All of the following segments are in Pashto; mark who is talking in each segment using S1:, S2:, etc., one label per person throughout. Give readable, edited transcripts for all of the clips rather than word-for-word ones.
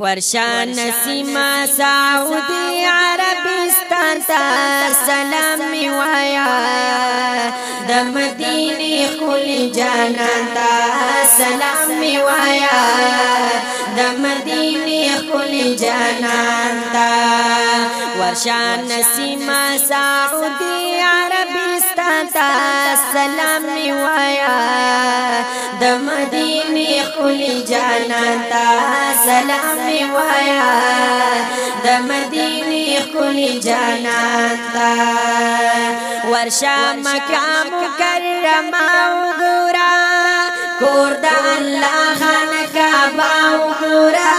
S1: ورشان نسیما سعودی عربستان تا سلام می وایا د مدینه خلی جانان تا سلام می وایا د مدینه خلی جانان تا ورشان نسیما سعودی عربستان تا سلام می وایا د مدینه خلی جانان تا سلام می وایا د مدینه خلی جانان تا ورشا مکه مکرمه وګورا کور د الله خانقاه وګورا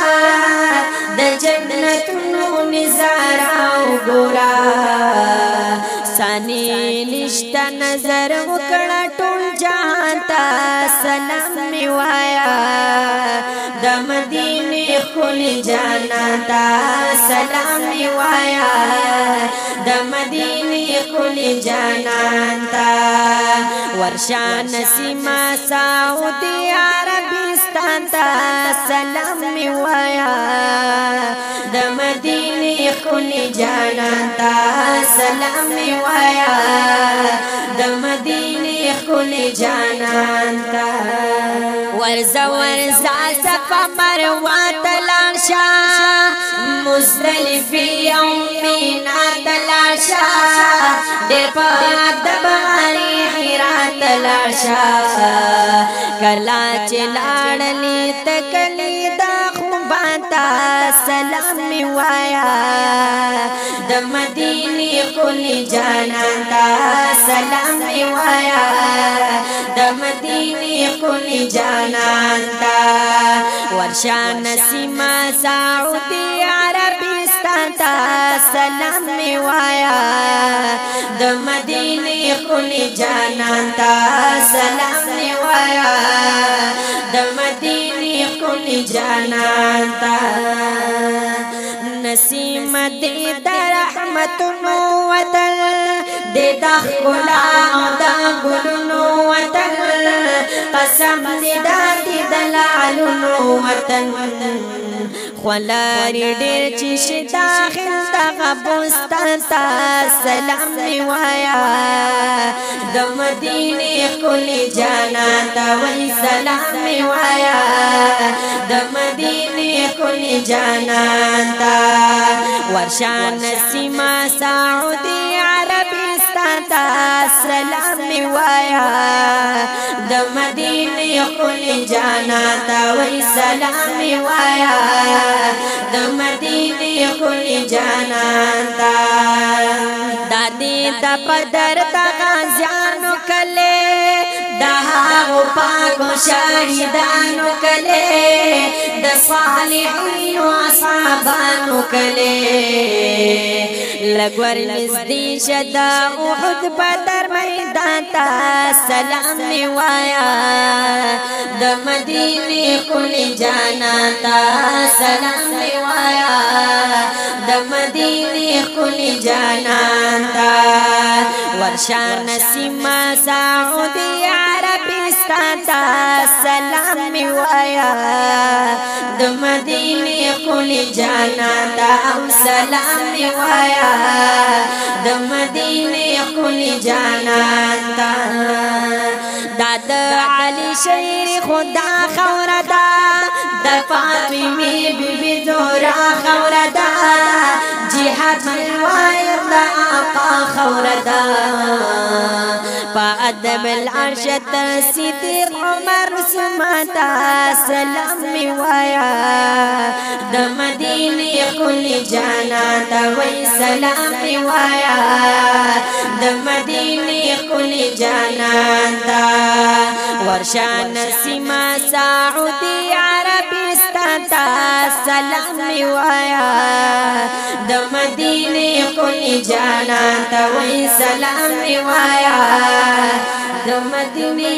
S1: د جنتونو نظاره وګورا سانی نشتا نظر وکړه ټول جهان ته سلام می وایا د مدینه خلی جانان ته سلام می وایا د مدینه خلی جانان ته ورشا نسیما سعودی عربستان ته سلام می وایا د مدینه خلی جانان ته سلام می وایا د مدینه خلی جانان ته ورزا ورزا صفا مروه تلاشا مزدلفه یومینا تلاشا ډېر پاک د بهاري حرا تلاشا کلا چې لاړلې تکلې دا خوباتا سلام می وایا د مدینه خلی جانان ته سلام می وایا د مدینه خلی جانان ته ورشا نسیما سعودی عربستان ته سلام می وایا د مدینه خلی جانان ته سلام می وایا د مدینه خلی جانان ته نسیم دې د رحمتونو وطن دې د ښکلا او د ګلونو وطن قسم دې د لعلونو وطن خولاري ډېر چې داخل دغه بستان ته سلام می وایا د مدینه خلی جانان ته وای سلام می وایا د مدینه خلی جانان ته ورشا نسیما سعودی عربستان ته سلام می وایا د مدینه خلی جانان ته وای سلام می وایا د مدینه خلی جانان ته دادی د پدر د غازیانو کله د هغو پاکو شهیدانو کله د صالحینو اصحابانو کله لګور نږدې شه د احد بدر میدان ته سلام می وایا د مدینه خلی جانان ته سلام می وایا د مدینه خلی جانان ته ورشا نسیما سعودی عربستان ته سلام می وایا د مدینه خلی جانان ته سلام می وایا د مدینه خلی جانان ته داد علی شیر خدا خوردا د فاطمه بیبي زهرا خوردا جهاد ملوایر د آقا خوردا فأدب العرش صدیق عمر سماتا سلام می وایا د مدینه خلی جانان ته وای سلام می وایا د مدینه خلی جانان ته ورشا نسیما سعودی عربستان ته سلام می وایا د مدینه خلی جانان ته وای سلام می وایا د مدینه